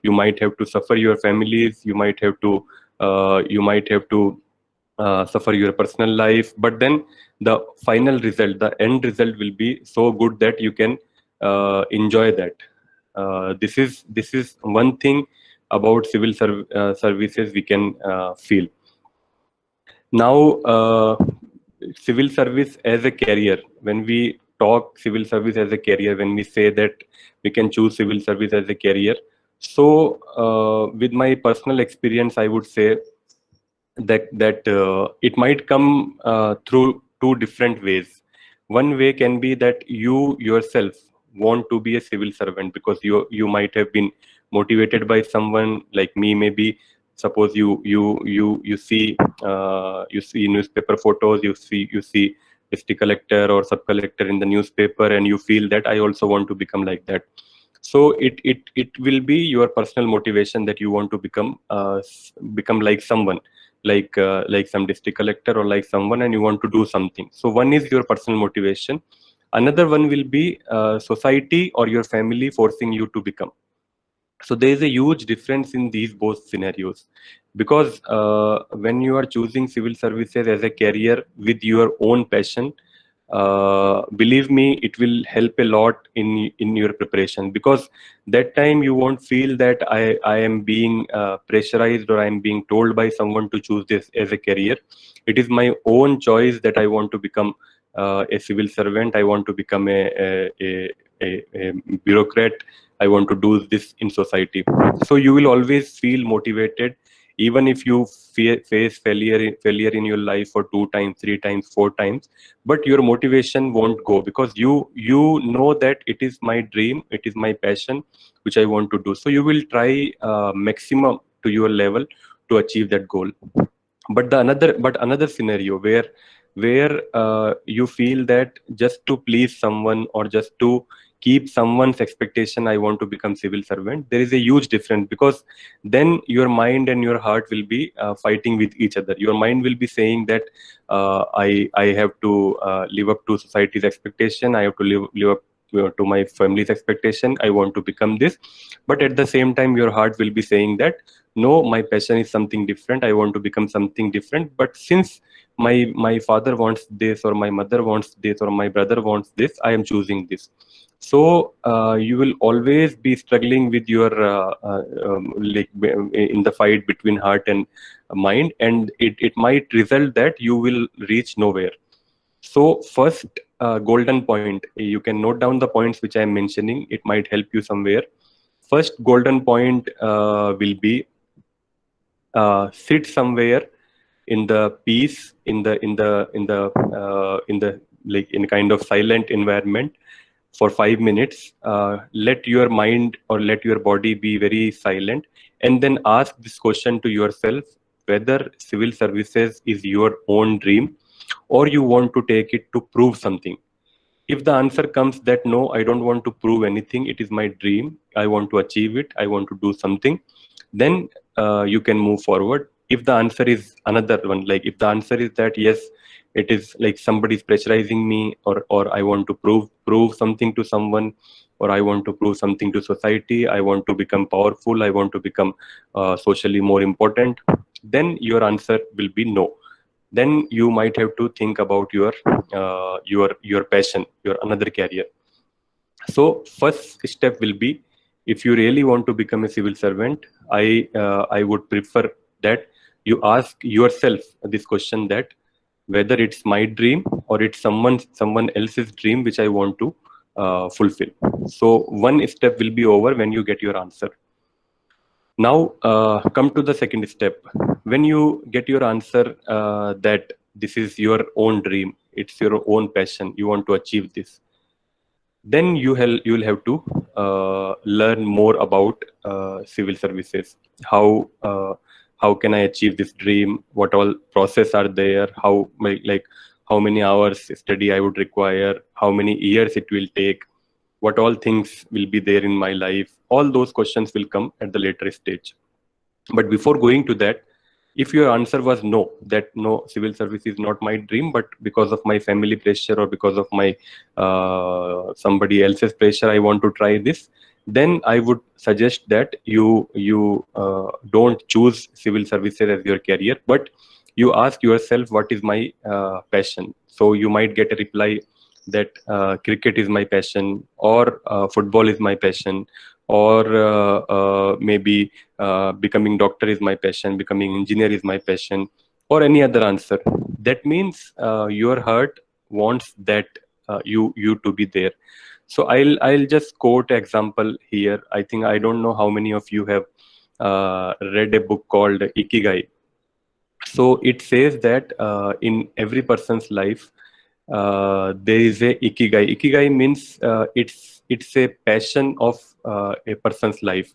You might have to suffer your families, you might have to suffer your personal life, but then the final result, the end result will be so good that you can enjoy that. This is one thing about services we can feel. Now, civil service as a career, when we talk civil service as a career, when we say that we can choose civil service as a career, so with my personal experience, I would say that it might come through two different ways. One way can be that you yourself want to be a civil servant because you might have been motivated by someone like me, maybe. Suppose you see newspaper photos, you see district collector or sub collector in the newspaper, and you feel that I also want to become like that. So it will be your personal motivation that you want to become like someone, like some district collector or like someone, and you want to do something. So one is your personal motivation. Another one will be society or your family forcing you to become. So there is a huge difference in these both scenarios, because when you are choosing civil services as a career with your own passion, believe me, it will help a lot in your preparation, because that time you won't feel that I am being pressurized or I am being told by someone to choose this as a career. It is my own choice that I want to become a civil servant, I want to become a bureaucrat, I want to do this in society. So you will always feel motivated, even if you face failure in your life for 2 times, 3 times, 4 times, but your motivation won't go, because you know that it is my dream, it is my passion, which I want to do. So you will try maximum to your level to achieve that goal. But another scenario where you feel that just to please someone or just to keep someone's expectation, I want to become civil servant, there is a huge difference, because then your mind and your heart will be fighting with each other. Your mind will be saying that I have to live up to society's expectation, I have to live up to my family's expectation, I want to become this. But at the same time your heart will be saying that no, my passion is something different, I want to become something different. But since my father wants this, or my mother wants this, or my brother wants this, I am choosing this. So you will always be struggling with your in the fight between heart and mind, and it might result that you will reach nowhere. So first, golden point, you can note down the points which I am mentioning, it might help you somewhere. First golden point will be sit somewhere in the peace, in the like in kind of silent environment for 5 minutes. Let your mind or let your body be very silent, and then ask this question to yourself, whether civil services is your own dream or you want to take it to prove something. If the answer comes that no, I don't want to prove anything, it is my dream, I want to achieve it, I want to do something, then you can move forward. If the answer is another one, like if the answer is that yes, it is like somebody is pressurizing me, or I want to prove something to someone, or I want to prove something to society, I want to become powerful, I want to become socially more important, then your answer will be no. Then you might have to think about your passion, your another career. So first step will be, if you really want to become a civil servant, I would prefer that you ask yourself this question, that whether it's my dream or it's someone else's dream which I want to fulfill. So one step will be over when you get your answer. Now, come to the second step. When you get your answer that this is your own dream, it's your own passion, you want to achieve this, then you will have to learn more about civil services. How can I achieve this dream? What all process are there? How many hours study I would require? How many years it will take? What all things will be there in my life? All those questions will come at the later stage. But before going to that, if your answer was no, that no, civil service is not my dream, but because of my family pressure or because of my somebody else's pressure, I want to try this, then I would suggest that you don't choose civil services as your career, but you ask yourself, what is my passion? So you might get a reply that cricket is my passion, or football is my passion, or maybe becoming doctor is my passion, becoming engineer is my passion, or any other answer. That means your heart wants that you to be there. So I'll just quote example here. I think, I don't know how many of you have read a book called Ikigai. So it says that in every person's life there is a ikigai. Ikigai means it's a passion of a person's life.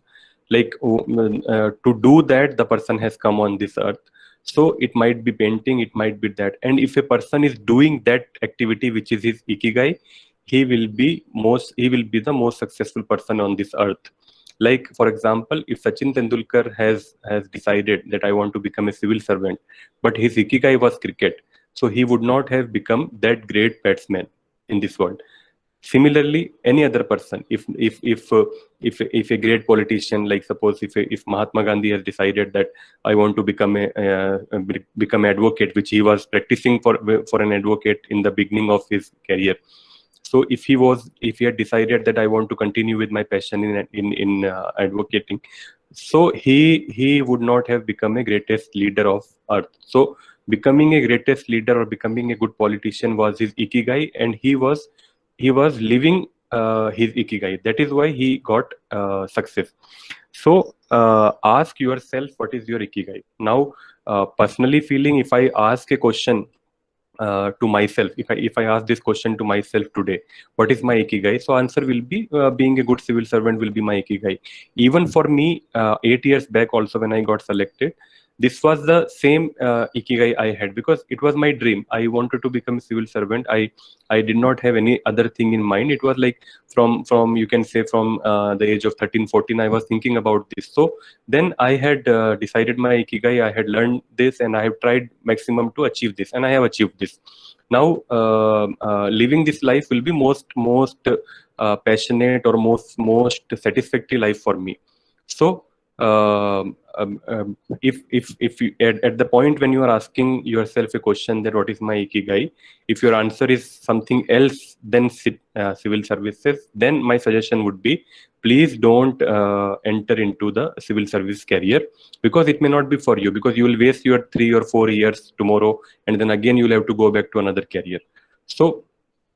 Like to do that, the person has come on this earth. So it might be painting, it might be that. And if a person is doing that activity, which is his ikigai, he will be the most successful person on this earth. Like for example, if Sachin Tendulkar has decided that I want to become a civil servant, but his ikigai was cricket, so he would not have become that great batsman in this world. Similarly, any other person, if a great politician, like suppose if Mahatma Gandhi has decided that I want to become become an advocate, which he was practicing for an advocate in the beginning of his career. So if he had decided that I want to continue with my passion in advocating, so he would not have become a greatest leader of earth. So becoming a greatest leader or becoming a good politician was his ikigai, and he was living his ikigai. That is why he got success. So ask yourself, what is your ikigai now? Personally feeling, if I ask a question to myself, if I ask this question to myself today, what is my ikigai? So answer will be being a good civil servant will be my ikigai. Even for me, 8 years back also, when I got selected, this was the same ikigai I had, because it was my dream. I wanted to become a civil servant. I did not have any other thing in mind. It was like from you can say from the age of 13 14 I was thinking about this. So then I had decided my ikigai, I had learned this, and I have tried maximum to achieve this, and I have achieved this. Now living this life will be most passionate or most satisfactory life for me. So if you at the point when you are asking yourself a question that what is my ikigai, if your answer is something else than civil services, then my suggestion would be, please don't enter into the civil service career, because it may not be for you, because you will waste your 3 or 4 years tomorrow, and then again you will have to go back to another career. So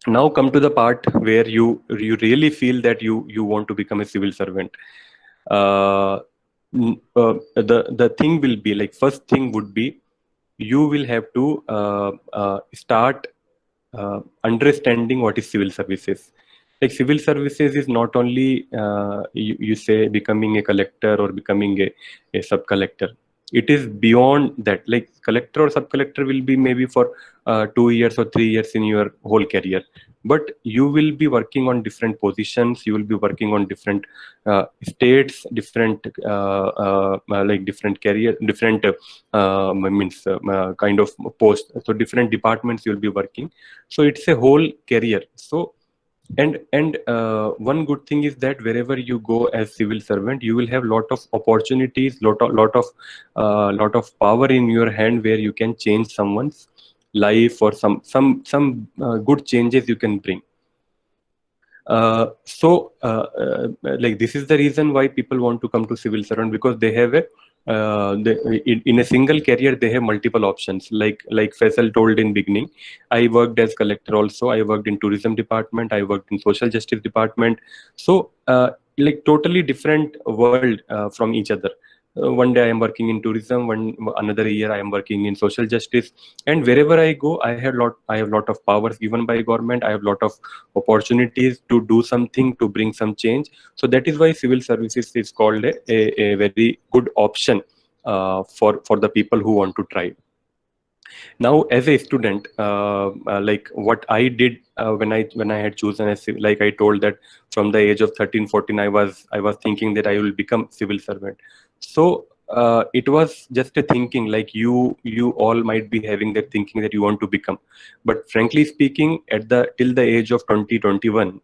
now come to the part where you really feel that you want to become a civil servant. uh, the thing will be like, first thing would be, you will have to start understanding what is civil services. Like civil services is not only you say becoming a collector or becoming a sub collector. It is beyond that. Like collector or sub collector will be maybe for 2 years or 3 years in your whole career, but you will be working on different positions. You will be working on different states, different like different career, different means kind of post. So different departments you will be working. So it's a whole career. So and one good thing is that wherever you go as civil servant, you will have lot of opportunities, lot of power in your hand, where you can change someone's life, or some good changes you can bring. Like this is the reason why people want to come to civil servant, because they have a in a single career they have multiple options. Like Faisal told in beginning, I worked as collector also, I worked in tourism department, I worked in social justice department. So like totally different world from each other. One day I am working in tourism, another year I am working in social justice, and wherever I go, I have lot of powers given by government. I have lot of opportunities to do something, to bring some change. So that is why civil services is called a very good option for the people who want to try. Now as a student, like what I did when I had chosen like I told that from the age of 13 14 I was thinking that I will become civil servant. So it was just a thinking, like you all might be having that thinking that you want to become. But frankly speaking, at the till the age of 20 21,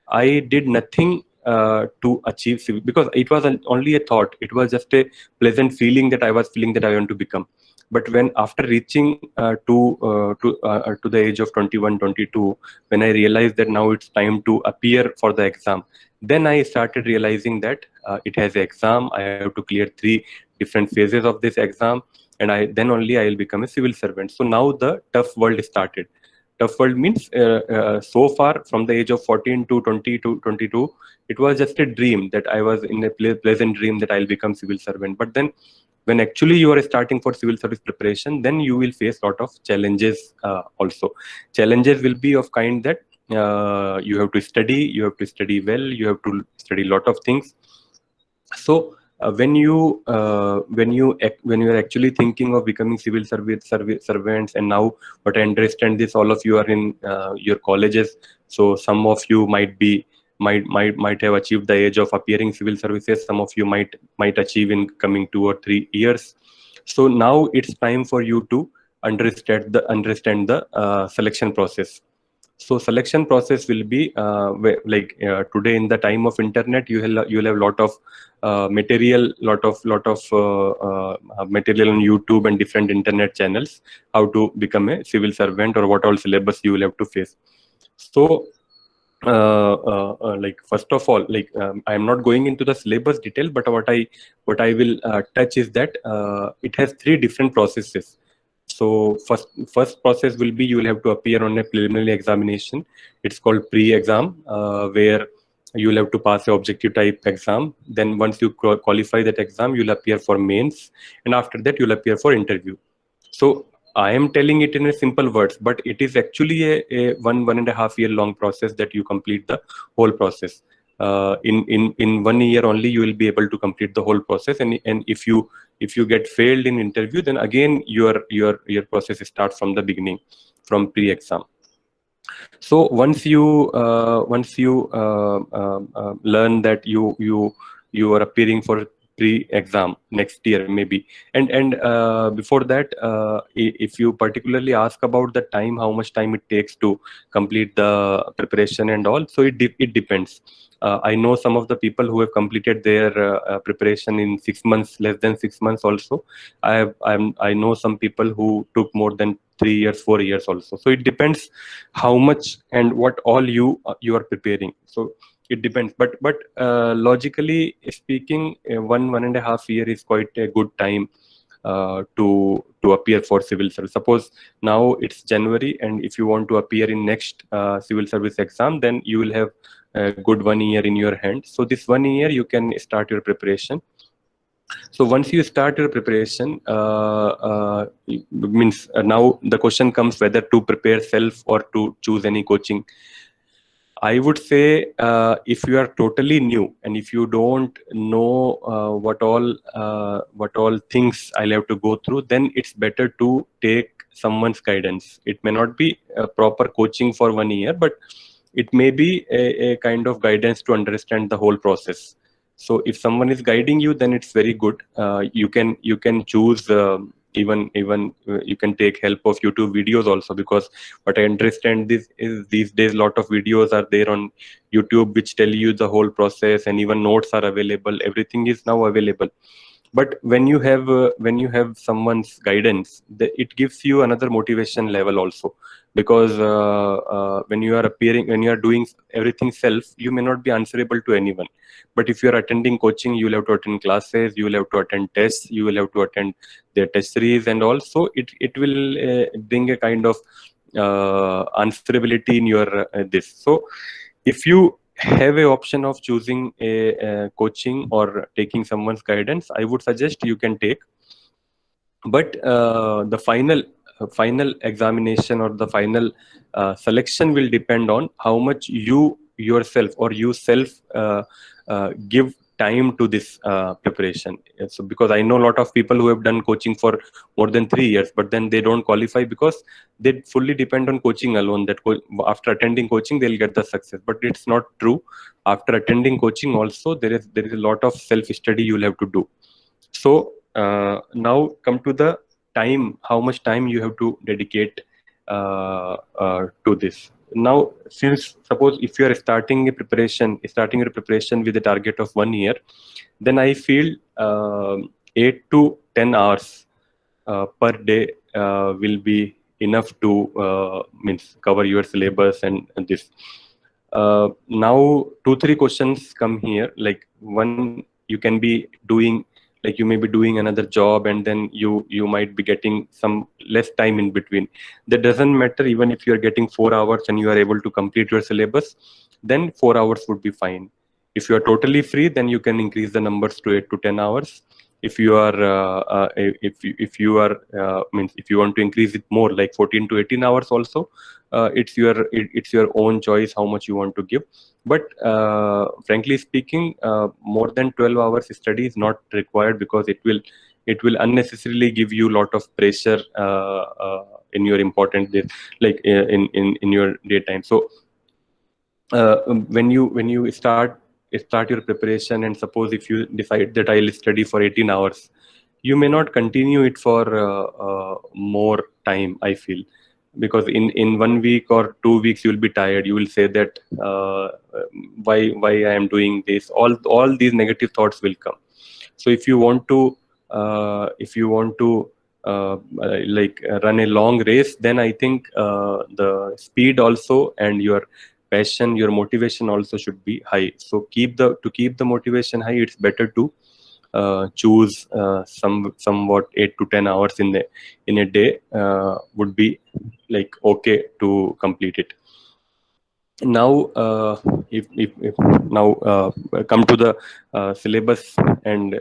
I did nothing to achieve civil, because it was only a thought. It was just a pleasant feeling that I was feeling that I want to become. But when after reaching to the age of 21, 22, when I realized that now it's time to appear for the exam, then I started realizing that it has an exam. I have to clear 3 different phases of this exam, and then only I will become a civil servant. So now the tough world started. Tough world means so far from the age of 14 to 20 to 22, it was just a dream that I was in a pleasant dream that I'll become civil servant. But then when actually you are starting for civil service preparation, then you will face a lot of challenges also. Challenges will be of kind that you have to study well, you have to study a lot of things. So when you are actually thinking of becoming civil servants, and now what I understand this, all of you are in your colleges, so some of you might have achieved the age of appearing civil services, some of you might achieve in coming 2 or 3 years. So now it's time for you to understand the selection process. So selection process will be today in the time of internet, you'll have lot of material, material on YouTube and different internet channels, how to become a civil servant or what all syllabus you will have to face. So first of all, I'm not going into the syllabus detail, but what I will touch is that it has 3 different processes. So first process will be you will have to appear on a preliminary examination. It's called pre-exam, where you will have to pass a objective type exam. Then once you qualify that exam, you'll appear for mains, and after that you'll appear for interview. So I am telling it in a simple words, but it is actually a 1.5 year long process that you complete the whole process. In 1 year only you will be able to complete the whole process, and if you get failed in interview, then again your process starts from the beginning, from pre-exam. So once you learn that you are appearing for pre-exam next year maybe, and before that, if you particularly ask about the time, how much time it takes to complete the preparation and all, so it depends. I know some of the people who have completed their preparation in 6 months, less than 6 months also. I know some people who took more than 3 years, 4 years also. So it depends how much and what all you are preparing. So it depends, but logically speaking, 1.5 year is quite a good time to appear for civil service. Suppose now it's January, and if you want to appear in next civil service exam, then you will have a good 1 year in your hand. So this 1 year you can start your preparation. So once you start your preparation, means now the question comes whether to prepare self or to choose any coaching. I would say if you are totally new and if you don't know what all things I'll have to go through, then it's better to take someone's guidance. It may not be a proper coaching for 1 year, but it may be a kind of guidance to understand the whole process. So if someone is guiding you, then it's very good. You can choose even you can take help of YouTube videos also, because what I understand this is these days a lot of videos are there on YouTube which tell you the whole process, and even notes are available. Everything is now available. But when you have someone's guidance, it gives you another motivation level also, because when you are doing everything self, you may not be answerable to anyone. But if you are attending coaching, you will have to attend classes, you will have to attend tests, you will have to attend their test series, and also it will bring a kind of answerability in your this. So if you have a option of choosing a coaching or taking someone's guidance, I would suggest you can take. But the final examination or the final selection will depend on how much you yourself or you self give time to this preparation. So because I know a lot of people who have done coaching for more than 3 years, but then they don't qualify because they fully depend on coaching alone, that after attending coaching they'll get the success. But it's not true. After attending coaching also, there is a lot of self study you'll have to do. So now come to the time, how much time you have to dedicate to this. now, since suppose if you are starting your preparation with a target of 1 year, then I feel 8 to 10 hours per day will be enough to means cover your syllabus and this. Now, 2 3 questions come here. Like, one, you can be doing, like you may be doing another job, and then you might be getting some less time in between. That doesn't matter. Even if you are getting 4 hours and you are able to complete your syllabus, then 4 hours would be fine. If you are totally free, then you can increase the numbers to 8 to 10 hours. If you are if you are means if you want to increase it more, like 14 to 18 hours also, it's your own choice how much you want to give. But frankly speaking, more than 12 hours study is not required, because it will unnecessarily give you a lot of pressure in your important days, like in your daytime. So when you start your preparation, and suppose if you decide that I'll study for 18 hours, you may not continue it for more time, I feel. Because in 1 week or 2 weeks you will be tired. You will say that why I am doing this. All these negative thoughts will come. So if you want to run a long race, then I think the speed also, and your passion, your motivation also should be high. So to keep the motivation high, it's better to choose somewhat 8 to 10 hours in a day would be like okay to complete it. Now if now come to the syllabus and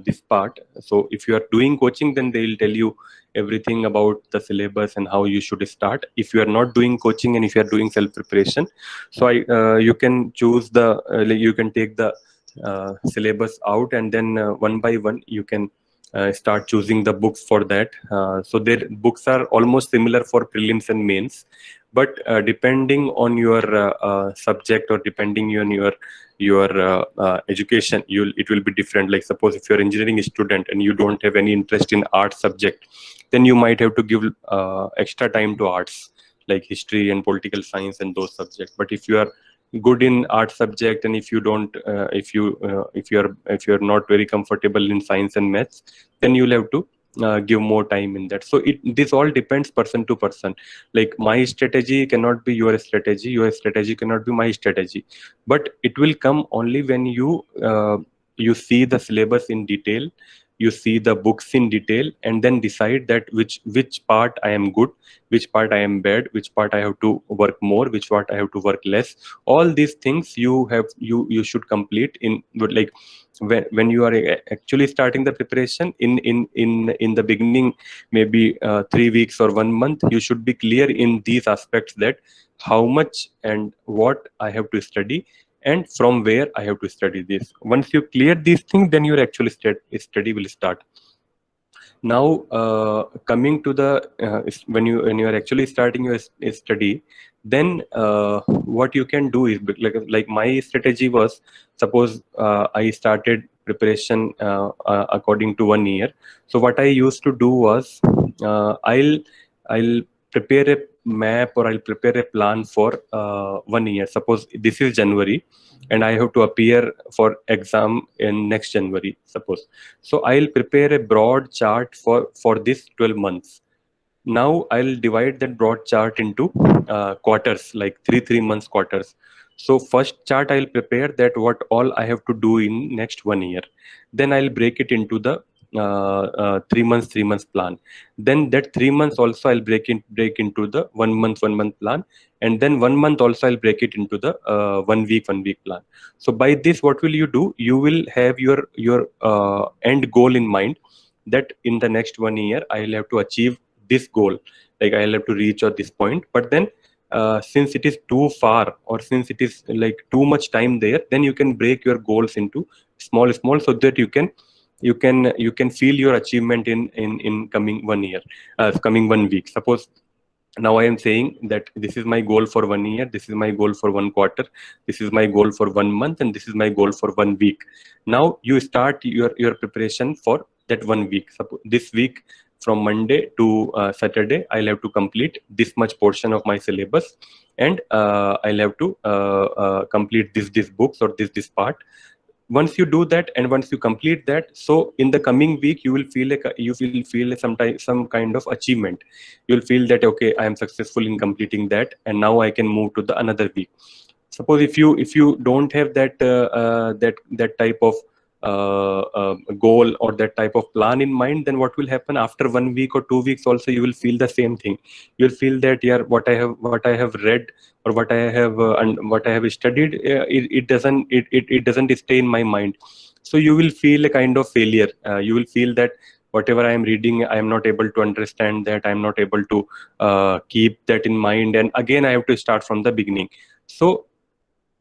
this part. So if you are doing coaching, then they will tell you everything about the syllabus and how you should start. If you are not doing coaching and if you are doing self preparation, so you can choose the you can take the syllabus out, and then one by one you can start choosing the books for that. So their books are almost similar for prelims and mains, but depending on your subject, or depending on your education, it will be different. Like, suppose if you're an engineering student and you don't have any interest in art subject, then you might have to give extra time to arts, like history and political science and those subjects. But if you are good in art subject, and if you don't if you're not very comfortable in science and maths, then you'll have to give more time in that. So this all depends person to person. Like, my strategy cannot be your strategy cannot be my strategy. But it will come only when you see the syllabus in detail, you see the books in detail, and then decide that which part I am good, which part I am bad, which part I have to work more, which part I have to work less. All these things you should complete in, like, when you are actually starting the preparation in the beginning, maybe 3 weeks or 1 month, you should be clear in these aspects, that how much and what I have to study, and from where I have to study this. Once you clear these things, then your actual study will start. Now, coming to the when you are actually starting your study, then what you can do is, like my strategy was, suppose I started preparation according to 1 year. So what I used to do was, I'll prepare a map, or I'll prepare a plan for 1 year. Suppose this is January, and I have to appear for exam in next January, suppose. So I'll prepare a broad chart for this 12 months. Now I'll divide that broad chart into quarters, like three months quarters. So first chart I'll prepare, that what all I have to do in next 1 year. Then I'll break it into the 3 months plan. Then that 3 months also I'll break into the 1 month plan, and then 1 month also I'll break it into the 1 week plan. So by this, what will you do? You will have your end goal in mind, that in the next 1 year I'll have to achieve this goal, like I'll have to reach at this point. But then since it is too far, or since it is like too much time there, then you can break your goals into small, so that you can feel your achievement in coming 1 year, coming 1 week. Suppose now I am saying that this is my goal for 1 year, this is my goal for 1 quarter, this is my goal for 1 month, and this is my goal for 1 week. Now you start your preparation for that 1 week. Suppose this week, from Monday to Saturday, I'll have to complete this much portion of my syllabus, and I'll have to complete this books or this part. Once you do that and once you complete that, so in the coming week you will feel like you will feel some kind of achievement. You'll feel that okay, I am successful in completing that, and now I can move to the another week. Suppose if you don't have that type of goal or that type of plan in mind, then what will happen after 1 week or 2 weeks also you will feel the same thing. You'll feel that, yeah, what I have read or what I have and what I have studied, it doesn't stay in my mind. So you will feel a kind of failure. You will feel that whatever I am reading, I am not able to understand that, I am not able to keep that in mind, and again I have to start from the beginning. So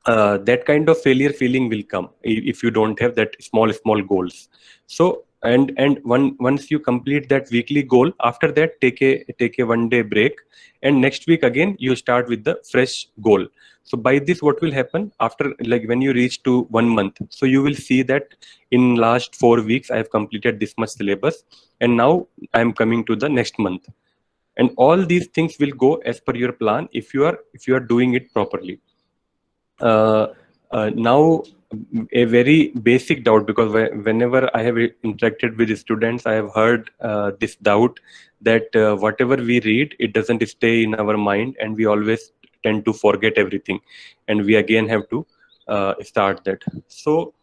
that kind of failure feeling will come if you don't have that small goals. So once you complete that weekly goal, after that take a 1 day break, and next week again you start with the fresh goal. So by this, what will happen after, like when you reach to 1 month, so you will see that in last 4 weeks I have completed this much syllabus, and now I am coming to the next month. And all these things will go as per your plan if you are doing it properly. uh, Now, a very basic doubt, because whenever I have interacted with students, I have heard this doubt that whatever we read, it doesn't stay in our mind, and we always tend to forget everything, and we again have to start that. So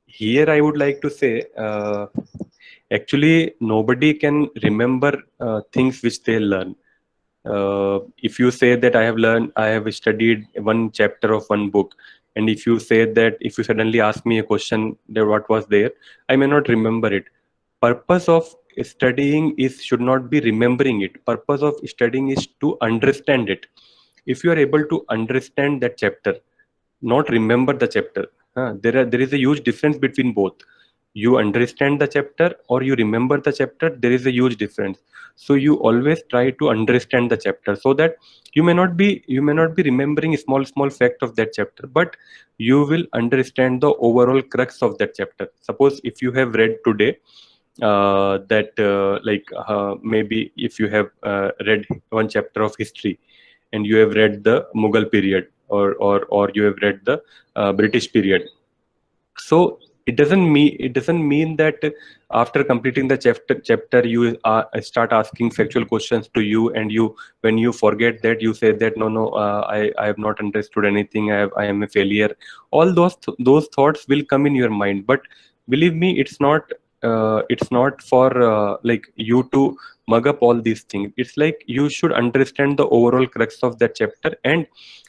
here I would like to say, actually nobody can remember things which they learn. If you say that I have studied one chapter of one book, and if you say that, if you suddenly ask me a question that what was there, I may not remember it. Purpose of studying is should not be remembering it. Purpose of studying is to understand it. If you are able to understand that chapter, not remember the chapter, there is a huge difference between both. You understand the chapter or you remember the chapter, there is a huge difference. So you always try to understand the chapter, so that you may not be remembering a small fact of that chapter, but you will understand the overall crux of that chapter. Suppose if you have read today maybe if you have read one chapter of history, and you have read the Mughal period, or you have read the British period. So it doesn't mean that after completing the chapter you start asking factual questions to you, and you, when you forget that, you say that no, I have not understood anything, I am a failure. All those thoughts will come in your mind, but believe me, it's not for like you to mug up all these things. It's like you should understand the overall crux of that chapter, and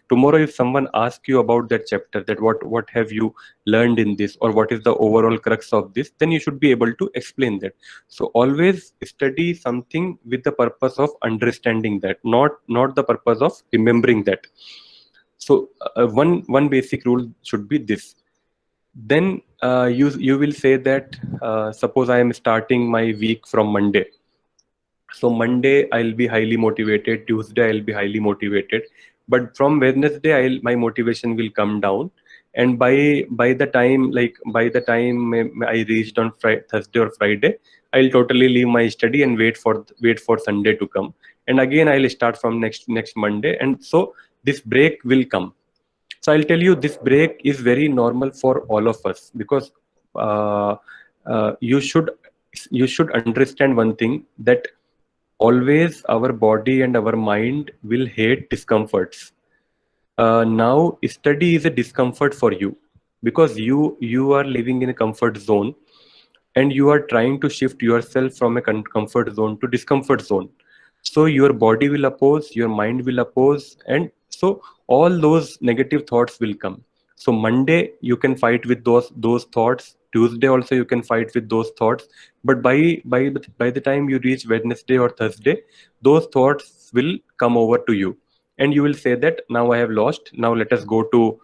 tomorrow if someone asks you about that chapter, that what have you learned in this, or what is the overall crux of this, then you should be able to explain that. So always study something with the purpose of understanding that, not the purpose of remembering that. So one basic rule should be this. Then you will say that suppose I am starting my week from Monday. So Monday I'll be highly motivated, Tuesday I'll be highly motivated, but from Wednesday my motivation will come down. And by the time I reached on Thursday or Friday, I'll totally leave my study and wait for Sunday to come. And again I'll start from next Monday, and so this break will come. So I'll tell you, this break is very normal for all of us, because uh, you should understand one thing, that always our body and our mind will hate discomforts. Now study is a discomfort for you, because you are living in a comfort zone, and you are trying to shift yourself from a comfort zone to discomfort zone. So your body will oppose, your mind will oppose, and so all those negative thoughts will come. So Monday you can fight with those thoughts, Tuesday also you can fight with those thoughts, but by the time you reach Wednesday or Thursday, those thoughts will come over to you, and you will say that now I have lost, now let us go to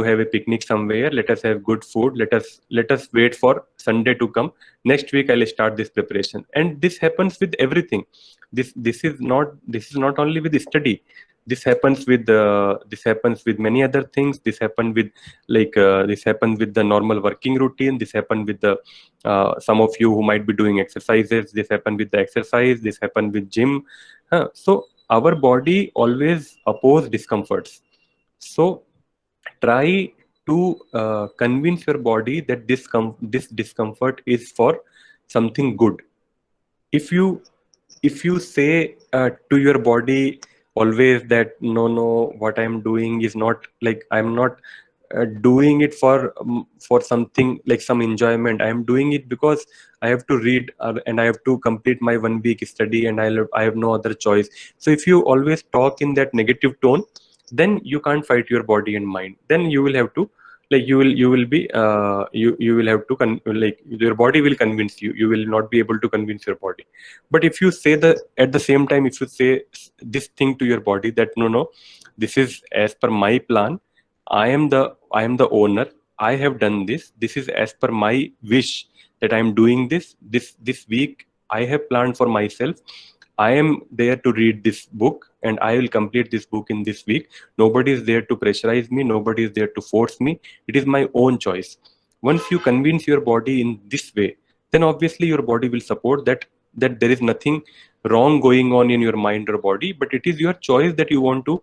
have a picnic somewhere, let us have good food, let us wait for Sunday to come, next week I'll start this preparation. And this happens with everything. This is not only with study. this happens with many other things. This happened with this happened with the normal working routine. This happened with the some of you who might be doing exercises. This happened with the exercise. This happened with gym. So our body always oppose discomforts. So try to convince your body that this discomfort is for something good. If you say to your body always that no, what I'm doing is not like, I'm not doing it for something like some enjoyment. I am doing it because I have to read and I have to complete my 1 week study, and I have no other choice. So if you always talk in that negative tone, then you can't fight your body and mind. Then you will have to, like, you will be you will have to like, your body will convince you. You will not be able to convince your body. But if you say the at the same time, if you say this thing to your body that no, this is as per my plan. I am the owner. I have done this. This is as per my wish that I am doing this week. I have planned for myself. I am there to read this book, and I will complete this book in this week. Nobody is there to pressurize me. Nobody is there to force me. It is my own choice. Once you convince your body in this way, then obviously your body will support that there is nothing wrong going on in your mind or body, but it is your choice that you want to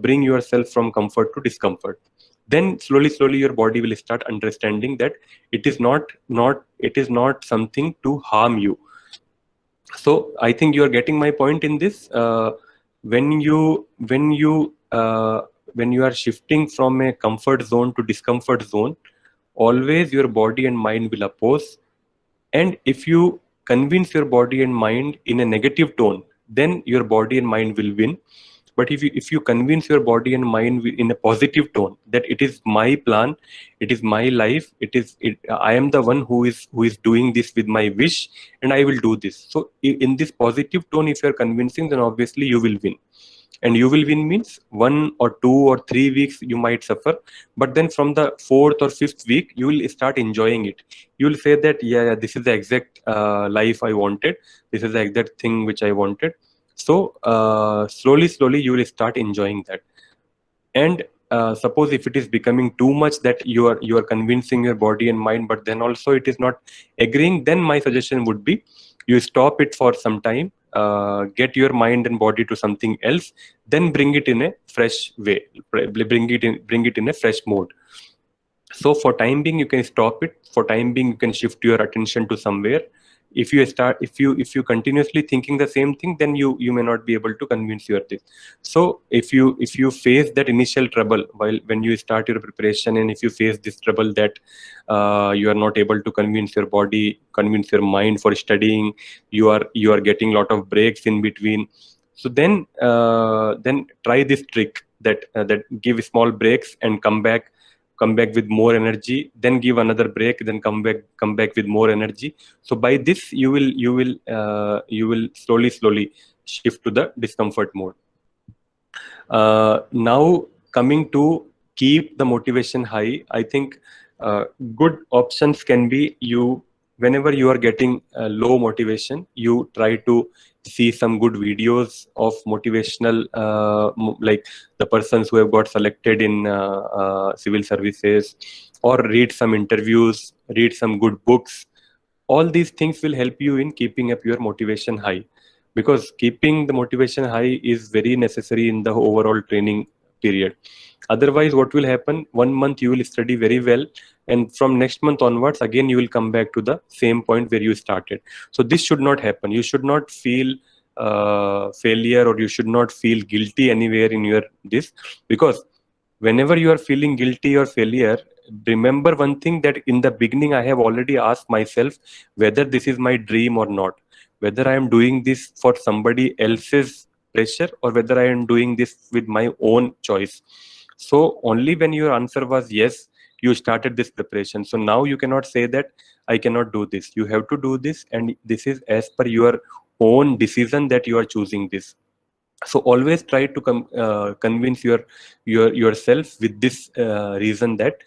bring yourself from comfort to discomfort. Then slowly your body will start understanding that it is not something to harm you. So I think you are getting my point in this. When you are shifting from a comfort zone to discomfort zone, always your body and mind will oppose. And if you convince your body and mind in a negative tone, then your body and mind will win. But if you convince your body and mind in a positive tone that it is my plan, it is my life, I am the one who is doing this with my wish, and I will do this. So in this positive tone, if you are convincing, then obviously you will win. And you will win means 1 or 2 or 3 weeks you might suffer, but then from the fourth or fifth week you will start enjoying it. You will say that yeah, this is the exact life I wanted. This is the exact thing which I wanted. So slowly you will start enjoying that. And suppose if it is becoming too much that you are convincing your body and mind, but then also it is not agreeing, then my suggestion would be you stop it for some time, get your mind and body to something else, then bring it in a fresh way, bring it in a fresh mode. So for time being you can stop it. For time being you can shift your attention to somewhere. If you continuously thinking the same thing, then you may not be able to convince your this. So if you face that initial trouble while when you start your preparation, and if you face this trouble that you are not able to convince your body, convince your mind for studying, you are getting lot of breaks in between. So then try this trick that give small breaks and come back with more energy, then give another break, then come back with more energy. So by this you will slowly shift to the discomfort mode. Now coming to keep the motivation high, I think good options can be, whenever you are getting low motivation, you try to see some good videos of motivational, like the persons who have got selected in civil services, or read some interviews, read some good books. All these things will help you in keeping up your motivation high, because keeping the motivation high is very necessary in the overall training period. Otherwise what will happen, 1 month you will study very well, and from next month onwards again you will come back to the same point where you started. So this should not happen. You should not feel failure, or you should not feel guilty anywhere in your this, because whenever you are feeling guilty or failure, remember one thing, that in the beginning I have already asked myself whether this is my dream or not, whether I am doing this for somebody else's pressure, or whether I am doing this with my own choice. So only when your answer was yes, you started this preparation. So now you cannot say that I cannot do this. You have to do this, and this is as per your own decision that you are choosing this. So always try to convince yourself with this reason that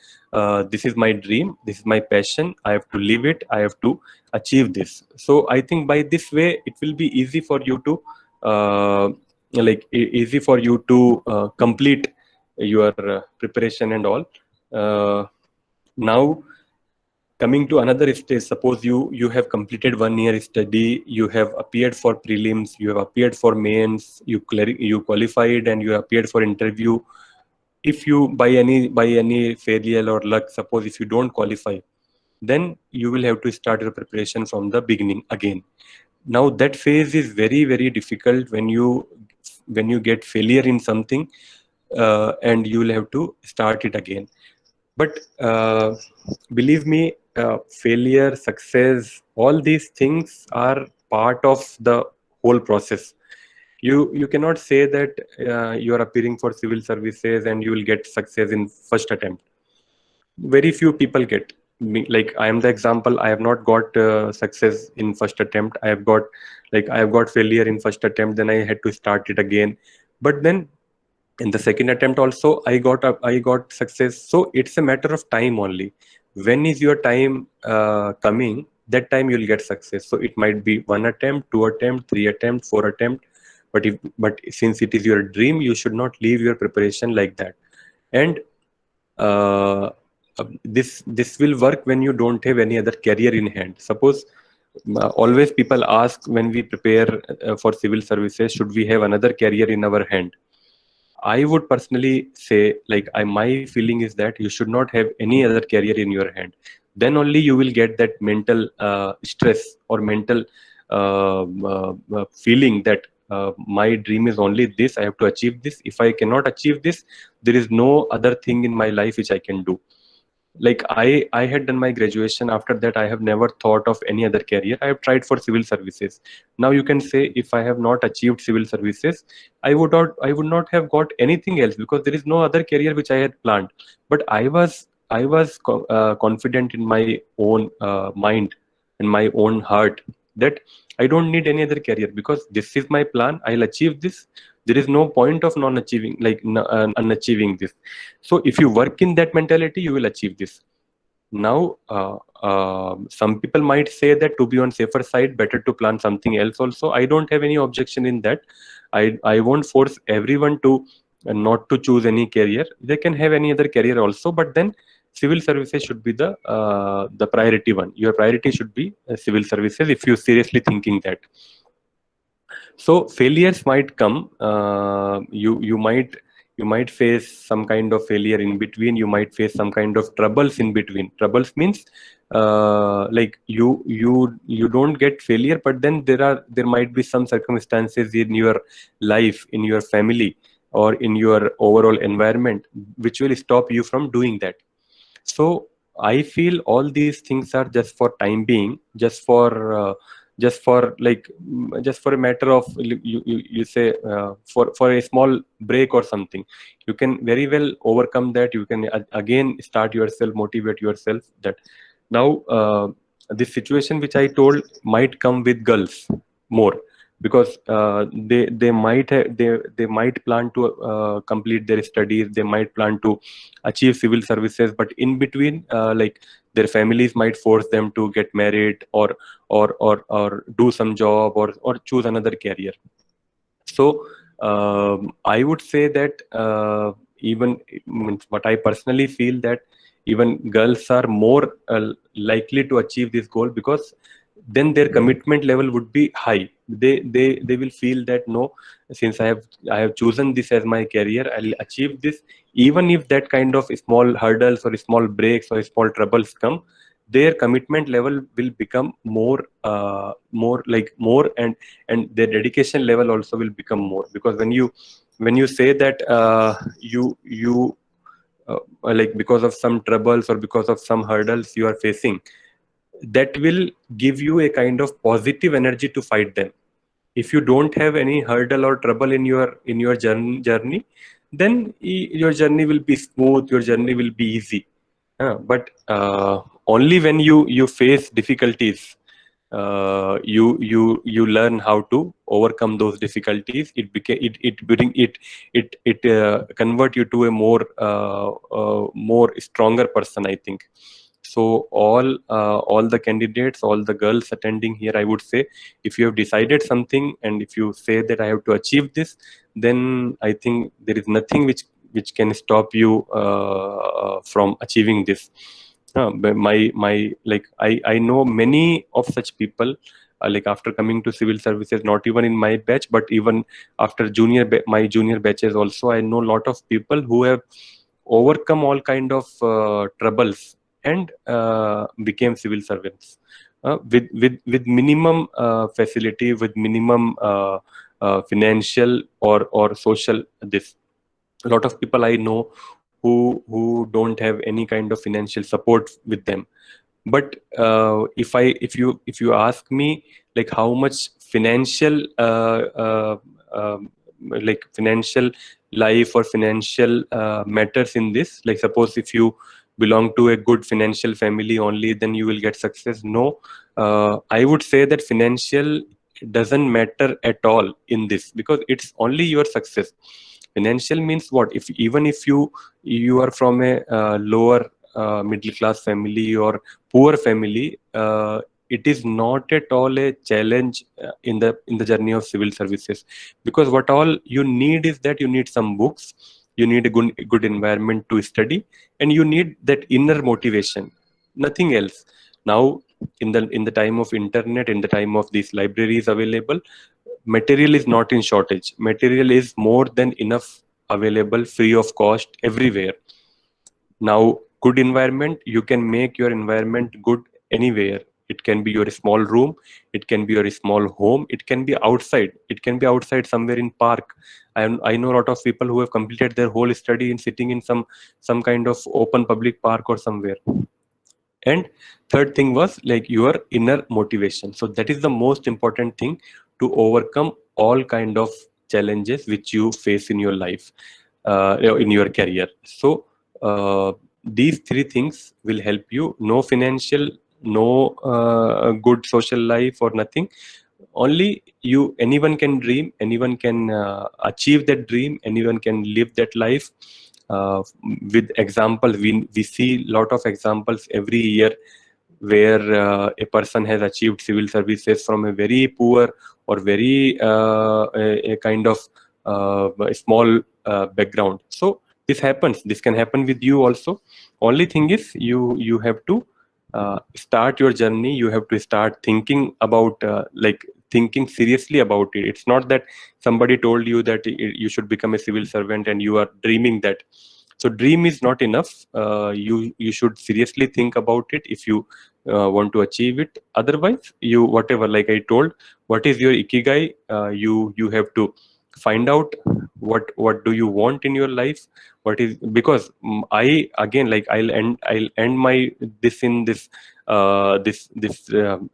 this is my dream, this is my passion, I have to live it, I have to achieve this. So I think by this way it will be easy for you to like easy for you to complete your preparation and all. Now coming to another stage, suppose you have completed 1 year study, you have appeared for prelims, you have appeared for mains, you qualified and you appeared for interview. If you by any failure or luck, suppose if you don't qualify, then you will have to start your preparation from the beginning again. Now that phase is very very difficult when you get failure in something, and you will have to start it again. But believe me, failure, success, all these things are part of the whole process. You cannot say that you are appearing for civil services and you will get success in first attempt. Very few people get. Like I am the example. I have not got success in first attempt. I have got failure in first attempt. Then I had to start it again. But then in the second attempt also I got success. So it's a matter of time only. When is your time coming, that time you'll get success. So it might be one attempt, two attempt, three attempt, four attempt. But since it is your dream, you should not leave your preparation like that. And uh, this will work when you don't have any other career in hand. Suppose always people ask when we prepare for civil services, should we have another career in our hand? I would personally say, my feeling is that you should not have any other career in your hand. Then only you will get that mental stress or mental feeling that my dream is only this. I have to achieve this. If I cannot achieve this, there is no other thing in my life which I can do. Like I had done my graduation. After that I have never thought of any other career. I have tried for civil services. Now you can say, if I have not achieved civil services, I would not have got anything else, because there is no other career which I had planned. But I was confident in my own mind and my own heart that I don't need any other career, because this is my plan. I'll achieve this. There is no point of non achieving, unachieving this. So if you work in that mentality, you will achieve this. Now, some people might say that to be on safer side, better to plan something else also. I don't have any objection in that. I won't force everyone to not to choose any career. They can have any other career also, but then civil services should be the priority one. Your priority should be civil services if you're seriously thinking that. So failures might come. You might face some kind of failure in between. You might face some kind of troubles in between. Troubles means like you don't get failure, but then there might be some circumstances in your life, in your family, or in your overall environment, which will stop you from doing that. So I feel all these things are just for time being, just for a matter of, you say, for a small break or something. You can very well overcome that. You can again start yourself, motivate yourself that now this situation which I told might come with girls more, because they might plan to complete their studies. They might plan to achieve civil services, but in between, their families might force them to get married, or do some job, or choose another career. So I would say that even what I personally feel, that even girls are more likely to achieve this goal, because then their commitment level would be high. They will feel that, no, since I have chosen this as my career, I'll achieve this. Even if that kind of small hurdles or small breaks or small troubles come, their commitment level will become more, and their dedication level also will become more. Because when you say that you because of some troubles or because of some hurdles you are facing, that will give you a kind of positive energy to fight them. If you don't have any hurdle or trouble in your journey, then your journey will be smooth, your journey will be easy. But only when you face difficulties, you learn how to overcome those difficulties. It convert you to a more stronger person, I think. So all the candidates, all the girls attending here, I would say, if you have decided something and if you say that I have to achieve this, then I think there is nothing which can stop you from achieving this. But my like I know many of such people, like after coming to civil services, not even in my batch, but even after my junior batches also, I know a lot of people who have overcome all kind of troubles and became civil servants with minimum facility, with minimum financial or social this. A lot of people I know who don't have any kind of financial support with them. But if you ask me, like how much financial like financial life or financial matters in this, like suppose if you belong to a good financial family only, then you will get success. No, I would say that financial doesn't matter at all in this, because it's only your success. Financial means what? If even if you are from a lower middle class family or poor family, it is not at all a challenge in the journey of civil services, because what all you need is that you need some books, you need a good environment to study, and you need that inner motivation, nothing else. Now in the time of internet, in the time of these libraries available, material is not in shortage, material is more than enough available, free of cost everywhere. Now, good environment, you can make your environment good anywhere. It can be your small room, it can be your small home, it can be outside, it can be outside somewhere in park. I know a lot of people who have completed their whole study in sitting in some kind of open public park or somewhere. And third thing was like your inner motivation. So that is the most important thing to overcome all kind of challenges which you face in your life, in your career. So these three things will help you. No financial, no good social life or nothing. Only you, anyone can dream, anyone can achieve that dream, anyone can live that life. With example, we see lot of examples every year where a person has achieved civil services from a very poor or very a kind of a small background. So this happens, this can happen with you also. Only thing is you have to start your journey, you have to start thinking about like thinking seriously about it. It's not that somebody told you that you should become a civil servant and you are dreaming that. So dream is not enough. You should seriously think about it if you want to achieve it. Otherwise, you, whatever, like I told, what is your ikigai, you have to find out what do you want in your life. What is, because I again, like I'll end my this in this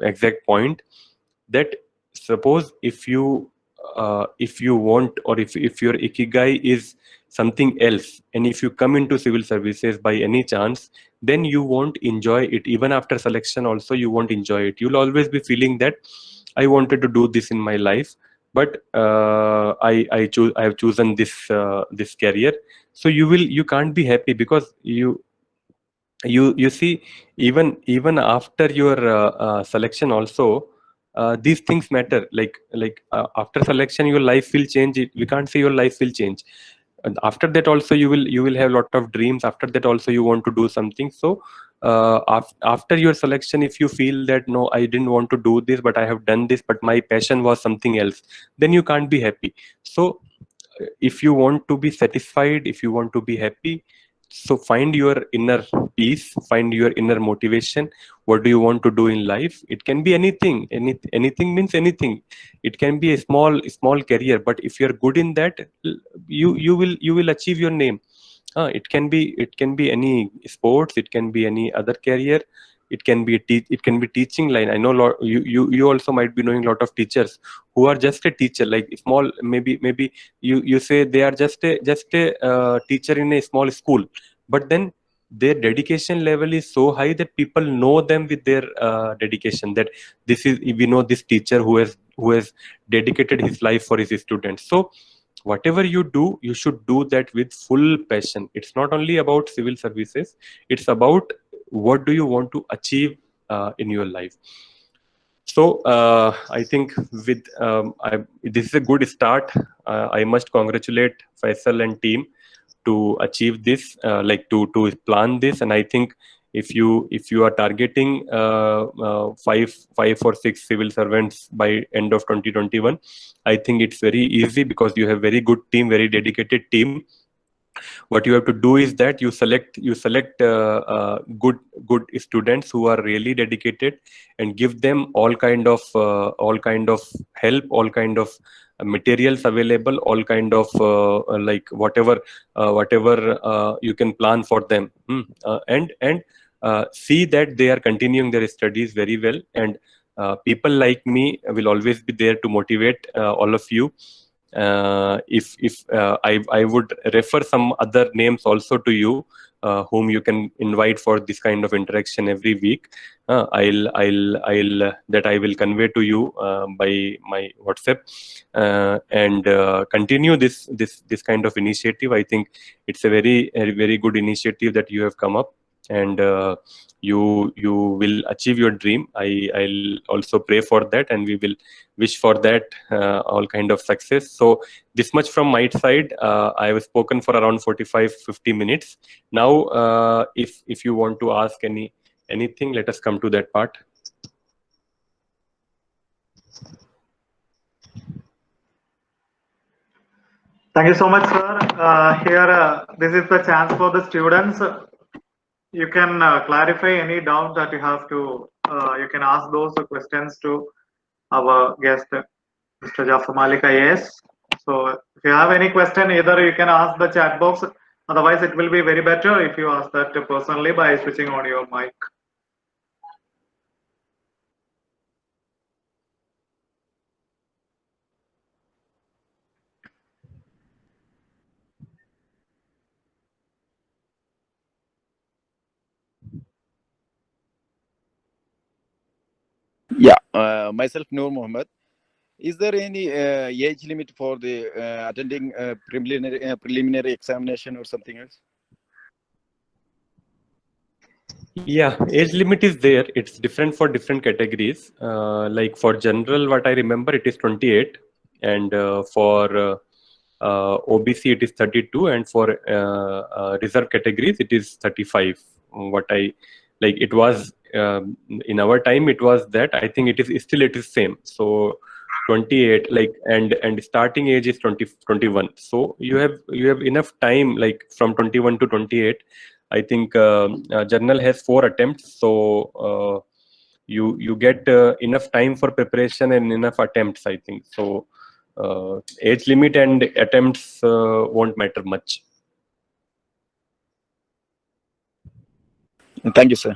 exact point, that suppose if you want, or if your ikigai is something else, and if you come into civil services by any chance, then you won't enjoy it. Even after selection also you won't enjoy it. You'll always be feeling that I wanted to do this in my life, but I have chosen this career. So you can't be happy, because you see, even after your selection also, these things matter. Like after selection your life will change. We can't say your life will change. And after that also you will have a lot of dreams. After that also you want to do something. So after your selection, if you feel that no, I didn't want to do this, but I have done this, but my passion was something else, then you can't be happy. So if you want to be satisfied, if you want to be happy, so find your inner peace, find your inner motivation. What do you want to do in life? It can be anything. Anything means anything. It can be a small career, but if you're good in that, you will achieve your name. It can be any sports, it can be any other career, it can be teaching line. I know you also might be knowing a lot of teachers who are just a teacher, like small, maybe you say they are just a teacher in a small school, but then their dedication level is so high that people know them with their dedication, that this is, we know this teacher who has dedicated his life for his students. So whatever you do, you should do that with full passion. It's not only about civil services, it's about what do you want to achieve in your life. So I think with this is a good start. I must congratulate Faisal and team to achieve this, like to plan this. And I think if you are targeting five or six civil servants by end of 2021, I think it's very easy because you have very good team, very dedicated team. What you have to do is that you select good students who are really dedicated, and give them all kind of help, all kind of materials available, all kind of like whatever you can plan for them. And see that they are continuing their studies very well. And people like me will always be there to motivate all of you. If I would refer some other names also to you, whom you can invite for this kind of interaction every week. I'll that I will convey to you by my WhatsApp, and continue this kind of initiative. I think it's a very good initiative that you have come up, and you will achieve your dream. I'll also pray for that, and we will wish for that all kind of success. So this much from my side. I have spoken for around 45-50 minutes. Now if you want to ask anything, let us come to that part. Thank you so much, sir. Here, this is the chance for the students. You can clarify any doubt that you have to. You can ask those questions to our guest, Mr. Jafar Malik IAS. So, if you have any question, either you can ask the chat box. Otherwise, it will be very better if you ask that personally by switching on your mic. Yeah, myself Noor Mohammed. Is there any age limit for the attending preliminary examination or something else? Yeah, age limit is there. It's different for different categories. Like for general, what I remember, it is 28, and for OBC it is 32, and for reserve categories it is 35. What I like, it was in our time, it was that. I think it is same. So 28, like, and starting age is 21. So you have enough time, like from 21 to 28. I think journal has 4 attempts, so you get enough time for preparation and enough attempts, I think. So age limit and attempts won't matter much. Thank you, sir.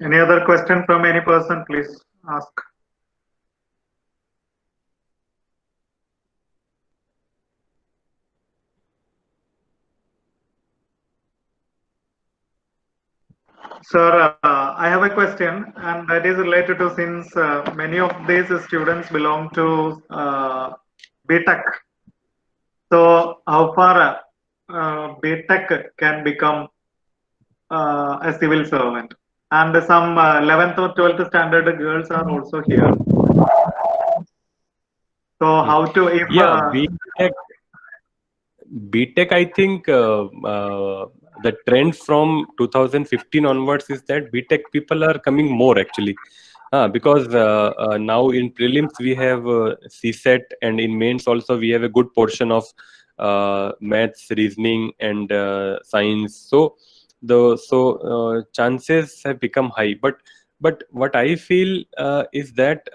Any other question from any person? Please ask. Sir, I have a question, and that is related to, since many of these students belong to BTech. So, how far BTech can become a civil servant? And some 11th or 12th standard girls are also here. So, how to, if BTech, I think the trend from 2015 onwards is that BTech people are coming more actually, because now in prelims we have CSET, and in mains also we have a good portion of maths, reasoning, and science. So chances have become high. But what I feel is that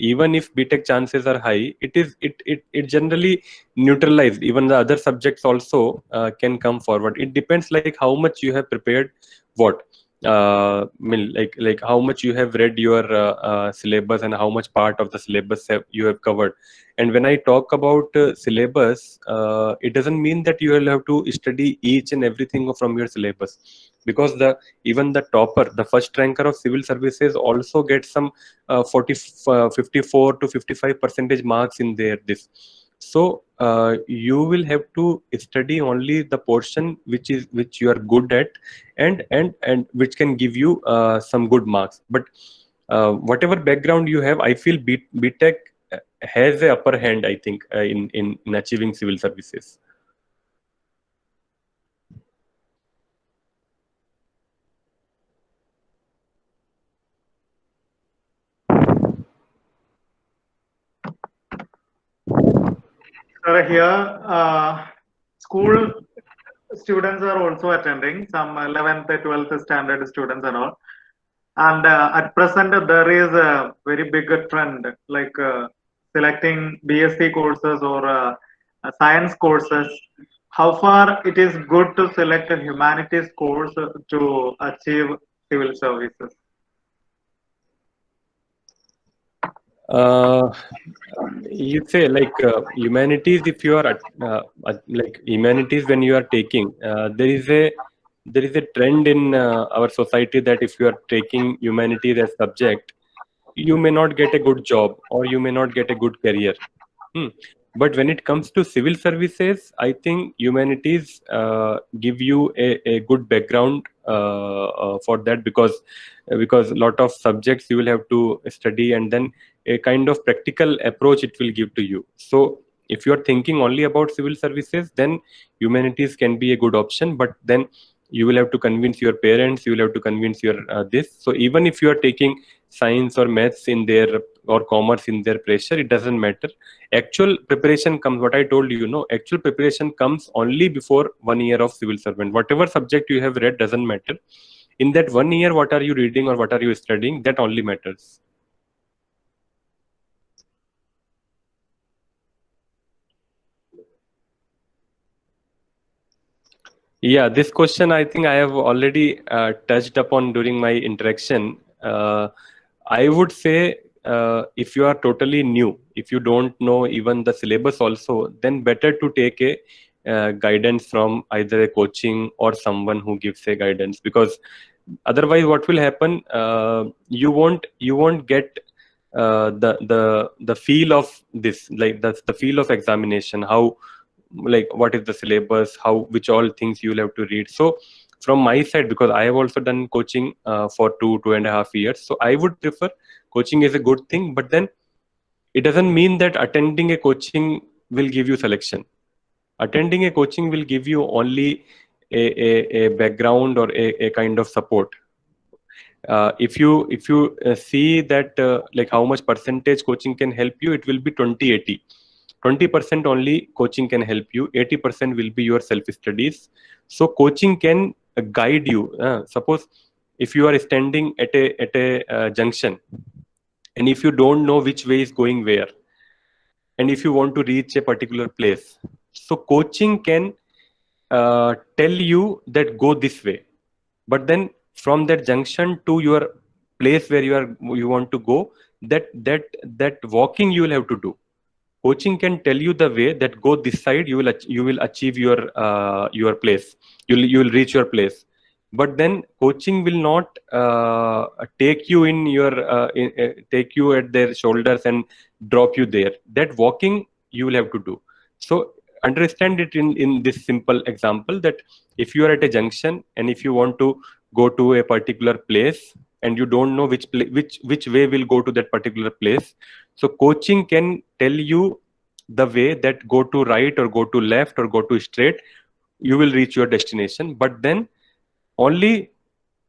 even if BTech chances are high, it generally neutralized. Even the other subjects also can come forward. It depends like how much you have prepared, what I mean, like how much you have read your syllabus, and how much part of the syllabus you have covered. And when I talk about syllabus, it doesn't mean that you will have to study each and everything from your syllabus. because even the topper, the first ranker of civil services also gets some 54 to 55% marks in this. So you will have to study only the portion which you are good at, and which can give you some good marks. But whatever background you have, I feel BTech has a upper hand, I think, in achieving civil services. Sir, here, school students are also attending, some 11th, 12th standard students and all. And at present, there is a very big trend, like selecting BSc courses or science courses. How far it is good to select a humanities course to achieve civil services? You say like humanities, if you are like humanities, when you are taking, there is a trend in our society that if you are taking humanities as subject, you may not get a good job or you may not get a good career. But when it comes to civil services, I think humanities give you a good background for that, because a lot of subjects you will have to study, and then a kind of practical approach it will give to you. So if you are thinking only about civil services, then humanities can be a good option. But then you will have to convince your parents, you will have to convince your this. So even if you are taking science or maths in their, or commerce in their pressure, it doesn't matter. Actual preparation comes, what I told you, actual preparation comes only before 1 year of civil servant. Whatever subject you have read doesn't matter. In that 1 year, what are you reading or what are you studying, that only matters. Yeah, this question I think I have already touched upon during my interaction. I would say if you are totally new, if you don't know even the syllabus also, then better to take a guidance from either a coaching or someone who gives a guidance, because otherwise what will happen, you won't get the feel of this, like the feel of examination, how, like what is the syllabus, how, which all things you will have to read. So from my side, because I have also done coaching for 2.5 years, so I would prefer, coaching is a good thing, but then it doesn't mean that attending a coaching will give you selection. Attending a coaching will give you only a background or a kind of support. If you see that like how much percentage coaching can help you, it will be 20-80. 20% only coaching can help you, 80% will be your self studies. So coaching can guide you. Suppose if you are standing at a junction, and if you don't know which way is going where, and if you want to reach a particular place, so coaching can tell you that go this way. But then from that junction to your place where you want to go, that walking you will have to do. Coaching can tell you the way that go this side, you will achieve your place, you will reach your place. But then coaching will not take you in your take you at their shoulders and drop you there. That walking you will have to do. So understand it in this simple example, that if you are at a junction and if you want to go to a particular place, and you don't know which way will go to that particular place, so coaching can tell you the way that go to right or go to left or go to straight, you will reach your destination. But then only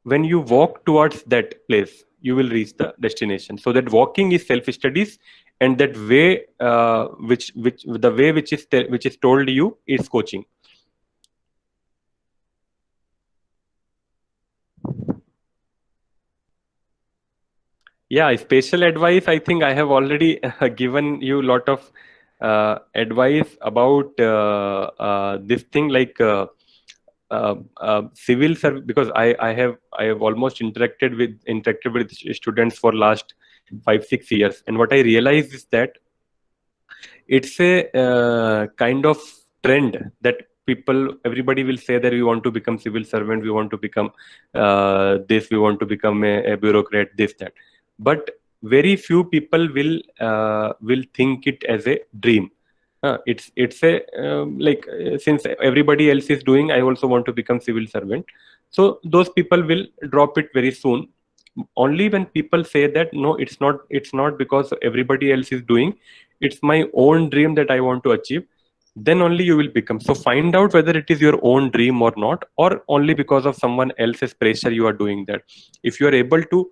when you walk towards that place, you will reach the destination. So that walking is self studies, and that way which the way which is told you is coaching. Yeah, special advice, I think I have already given you a lot of advice about this thing, like civil service, because I have almost interacted with students for last 5-6 years, and what I realize is that it's a kind of trend that everybody will say that we want to become civil servant, we want to become this, we want to become a bureaucrat, this, that. But very few people will think it as a dream. It's a since everybody else is doing, I also want to become civil servant. So those people will drop it very soon. Only when people say that no, it's not because everybody else is doing, it's my own dream that I want to achieve, then only you will become. So find out whether it is your own dream or not, or only because of someone else's pressure you are doing that. If you are able to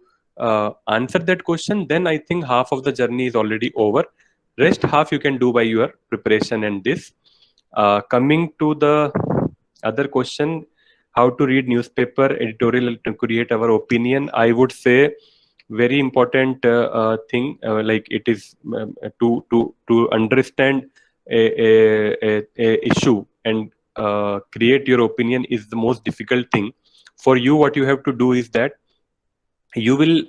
answer that question, then I think half of the journey is already over. Rest half you can do by your preparation and this. Coming to the other question, how to read newspaper editorial to create our opinion, I would say very important thing, like it is to understand a issue and create your opinion is the most difficult thing. For you, what you have to do is that you will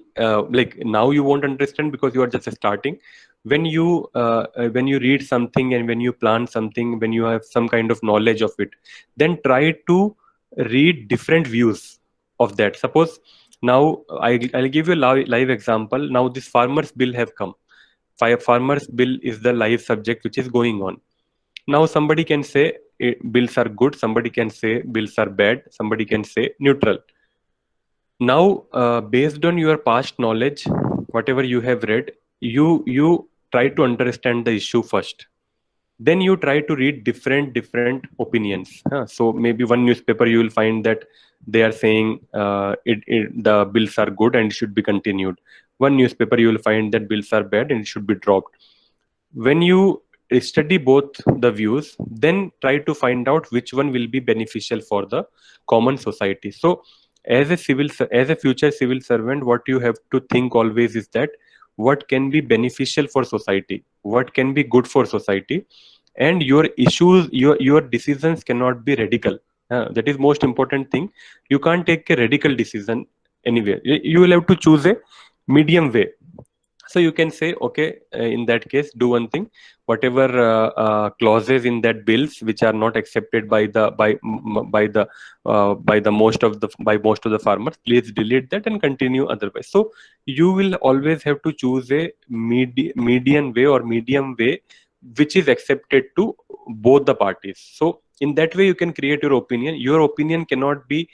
like now you won't understand because you are just starting. When you read something and when you plan something, when you have some kind of knowledge of it, then try to read different views of that. Suppose now I'll give you a live example. Now this farmers bill have come. Farmers bill is the live subject which is going on. Now somebody can say bills are good, somebody can say bills are bad, somebody can say neutral. Now based on your past knowledge, whatever you have read, you try to understand the issue first, then you try to read different opinions. So maybe one newspaper you will find that they are saying the bills are good and should be continued. One newspaper you will find that bills are bad and it should be dropped. When you study both the views, then try to find out which one will be beneficial for the common society. So as a future civil servant, what you have to think always is that what can be beneficial for society, what can be good for society, and your issues, your decisions cannot be radical. That is most important thing. You can't take a radical decision anywhere. You will have to choose a medium way. So you can say, okay, in that case, do one thing. Whatever clauses in that bills which are not accepted by most of the farmers, please delete that and continue otherwise. So you will always have to choose a median way or medium way which is accepted to both the parties. So in that way you can create your opinion. Your opinion cannot be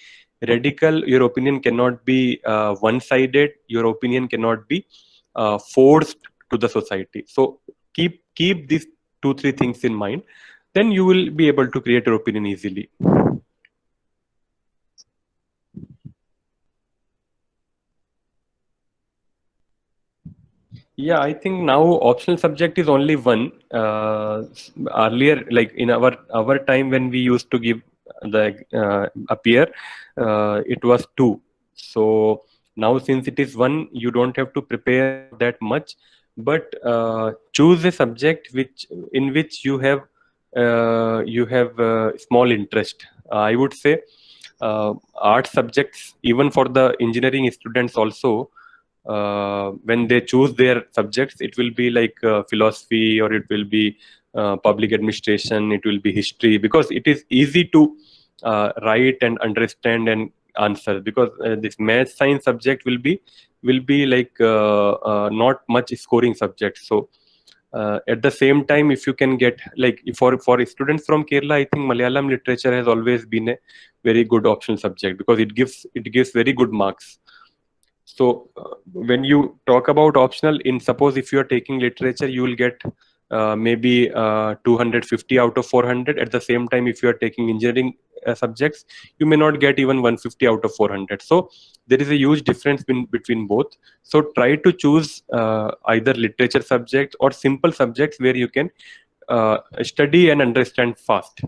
radical, your opinion cannot be one-sided, your opinion cannot be forced to the society. So keep these 2-3 things in mind, then you will be able to create your opinion easily. Yeah, I think now optional subject is only one. Earlier, like in our time when we used to give the appear, it was 2. So now since it is 1, you don't have to prepare that much, but choose a subject in which you have small interest. I would say art subjects, even for the engineering students also, when they choose their subjects, it will be like philosophy, or it will be public administration, it will be history, because it is easy to write and understand and answer. Because this math science subject will be like not much scoring subject. So at the same time, if you can get, like, for students from Kerala, I think Malayalam literature has always been a very good optional subject because it gives very good marks. So when you talk about optional, suppose if you are taking literature, you will get maybe 250 out of 400. At the same time, if you are taking engineering subjects, you may not get even 150 out of 400. So there is a huge difference between both. So try to choose either literature subjects or simple subjects where you can study and understand fast.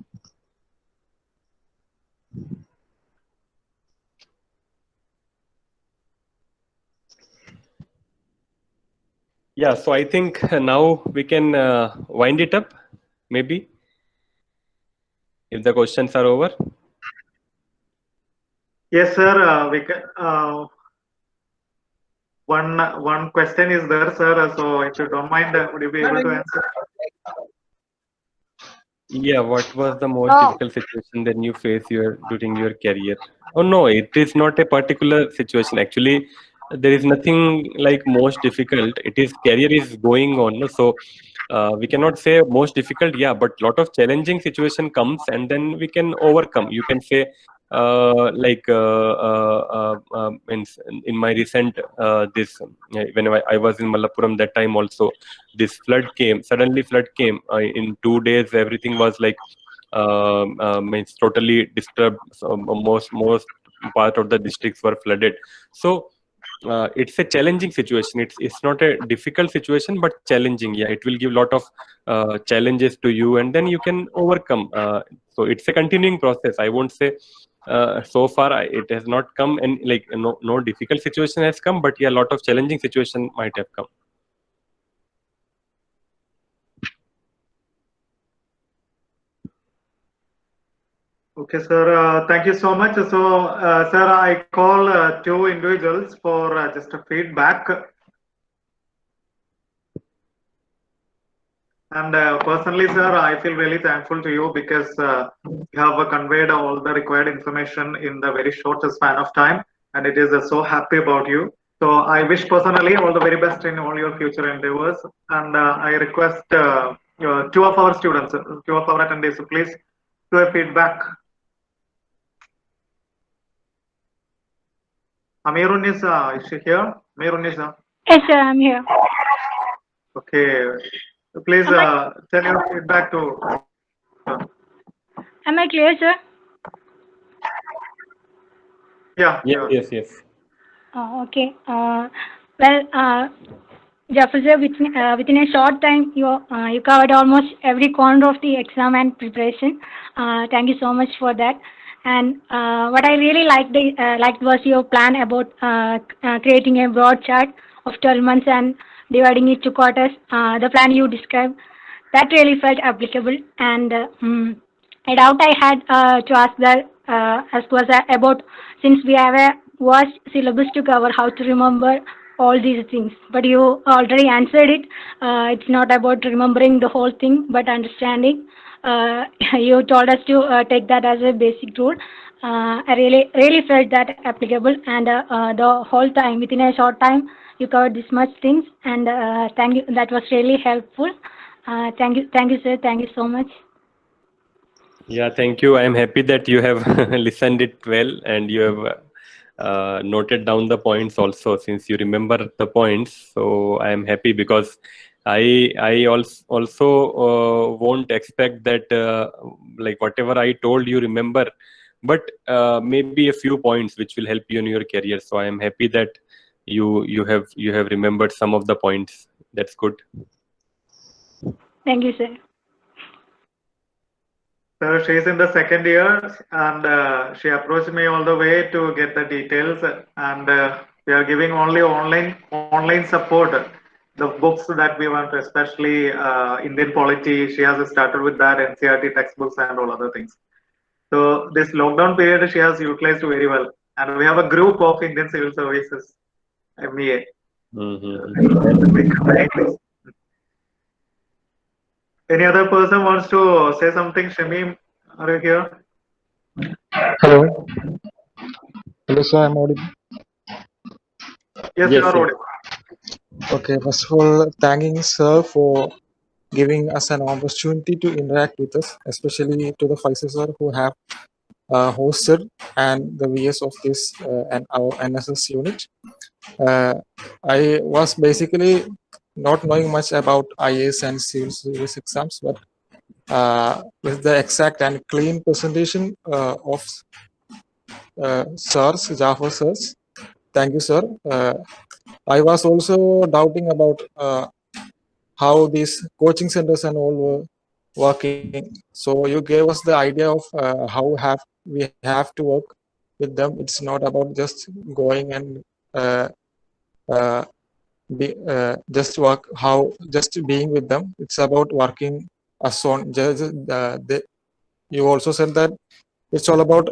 Yeah, so I think now we can wind it up, maybe, if the questions are over. Yes, sir. We can. One question is there, sir. So if you don't mind, would you be able to answer? Yeah, what was the most Oh, difficult situation that you face during your career? Oh no, it is not a particular situation. Actually, there is nothing like most difficult. It is career is going on. No? So we cannot say most difficult. Yeah, but lot of challenging situation comes and then we can overcome. You can say in my recent this when I was in Malappuram that time also this flood came suddenly flood came in 2 days everything was like means totally disturbed. So most part of the districts were flooded. So it's a challenging situation. It's not a difficult situation but challenging. Yeah, it will give lot of challenges to you and then you can overcome. So it's a continuing process. I won't say so far it has not come and like no difficult situation has come, but yeah, lot of challenging situation might have come. Okay, sir. Thank you so much. So, sir, I call two individuals for just a feedback. And personally, sir, I feel really thankful to you because you have conveyed all the required information in the very short span of time, and it is so happy about you. So I wish personally all the very best in all your future endeavors. And I request two of our students, two of our attendees, please do a feedback. Amirun is she here? Amirun. yes, sir, I'm here. Okay. Please Am I, tell your feedback to. am I clear, sir? Yeah, Yes, sure. yes, yes. Okay. Well, Jafar sir, within a short time, you covered almost every corner of the exam and preparation. Thank you so much for that. And what I really liked was your plan about creating a broad chart of 12 months and dividing it to quarters. The plan you described, that really felt applicable. And a doubt I had to ask was about, since we have a vast syllabus to cover, how to remember all these things. But you already answered it. It's not about remembering the whole thing, but understanding. You told us to take that as a basic rule. I really felt that applicable, and the whole time, within a short time, you covered this much things, and thank you. That was really helpful. Thank you, sir. Thank you so much. Yeah, thank you. I am happy that you have listened it well and you have noted down the points also since you remember the points. So I am happy because I also won't expect that like whatever I told you remember, but maybe a few points which will help you in your career. So I am happy that you have remembered some of the points. That's good. Thank you, sir. So she's in the second year and she approached me all the way to get the details and we are giving only online support. The books that we want, especially Indian polity, she has started with that NCERT textbooks and all other things. So this lockdown period she has utilized very well. And we have a group of Indian Civil Services, MEA. Mm-hmm. Any other person wants to say something? Shamim, are you here? Hello. Hello, sir. I'm audible. Yes, you Yes, are yes. audible. Okay. First of all, thanking sir for giving us an opportunity to interact with us, especially to the Faisal sir who have hosted and the VS of this and our NSS unit. I was basically not knowing much about IAS and civil service exams, but with the exact and clean presentation of sirs, Jafar sirs. Thank you, sir. I was also doubting about how these coaching centers and all were working. So you gave us the idea of how we have to work with them. It's not about just going and just work just being with them. It's about working as on. You also said that it's all about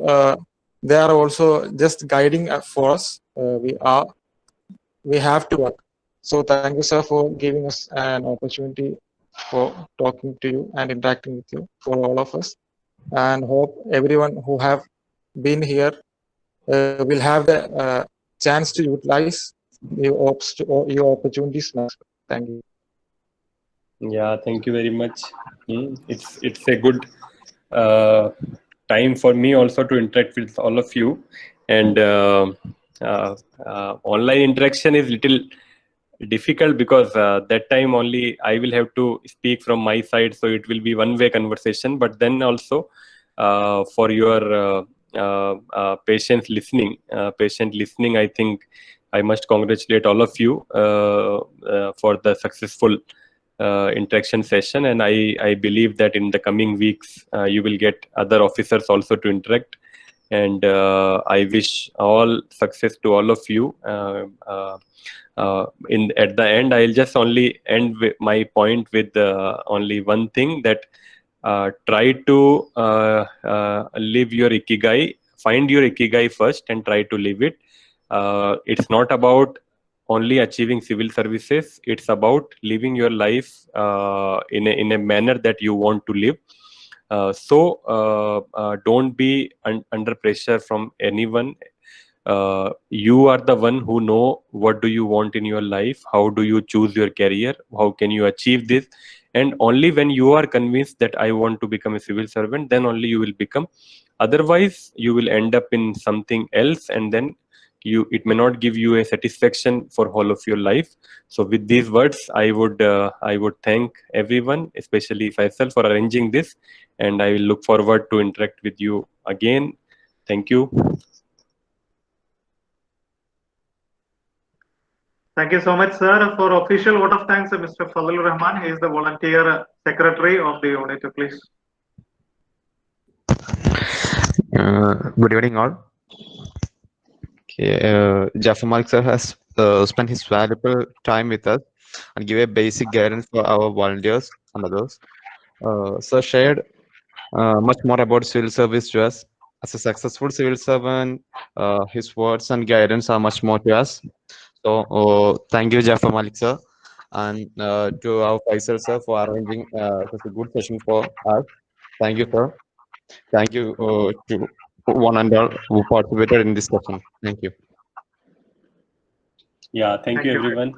they are also just guiding for us. We have to work. So thank you, sir, for giving us an opportunity for talking to you and interacting with you for all of us. And hope everyone who have been here will have the chance to utilize your opportunities next. Thank you. Yeah, thank you very much. It's a good time for me also to interact with all of you, and online interaction is little difficult because that time only I will have to speak from my side, so it will be one-way conversation. But then also for your patient listening, I think I must congratulate all of you for the successful interaction session, and I believe that in the coming weeks you will get other officers also to interact, and I wish all success to all of you. At the end, I'll just only end with my point with only one thing, that try to live your ikigai, find your ikigai first and try to live it. It's not about only achieving civil services, it's about living your life in a manner that you want to live. Don't be under pressure from anyone. You are the one who know what do you want in your life, how do you choose your career, how can you achieve this, and only when you are convinced that I want to become a civil servant, then only you will become. Otherwise you will end up in something else, and then it may not give you a satisfaction for whole of your life. So with these words, I would thank everyone, especially Faisal, for arranging this, and I will look forward to interact with you again. Thank you. Thank you so much, sir. For official vote of thanks, Mr. Fazlur Rahman. He is the volunteer secretary of the unit. Please. Good evening, all. Okay, Jafar Malik sir has spent his valuable time with us and give a basic guidance for our volunteers and others. Sir shared much more about civil service to us. As a successful civil servant, his words and guidance are much more to us. So thank you, Jafar Malik sir, and to our Faisal sir for arranging such a good session for us. Thank you, sir. Thank you to one and all who participated in this session. Thank you. Yeah, thank you Thank you. everyone.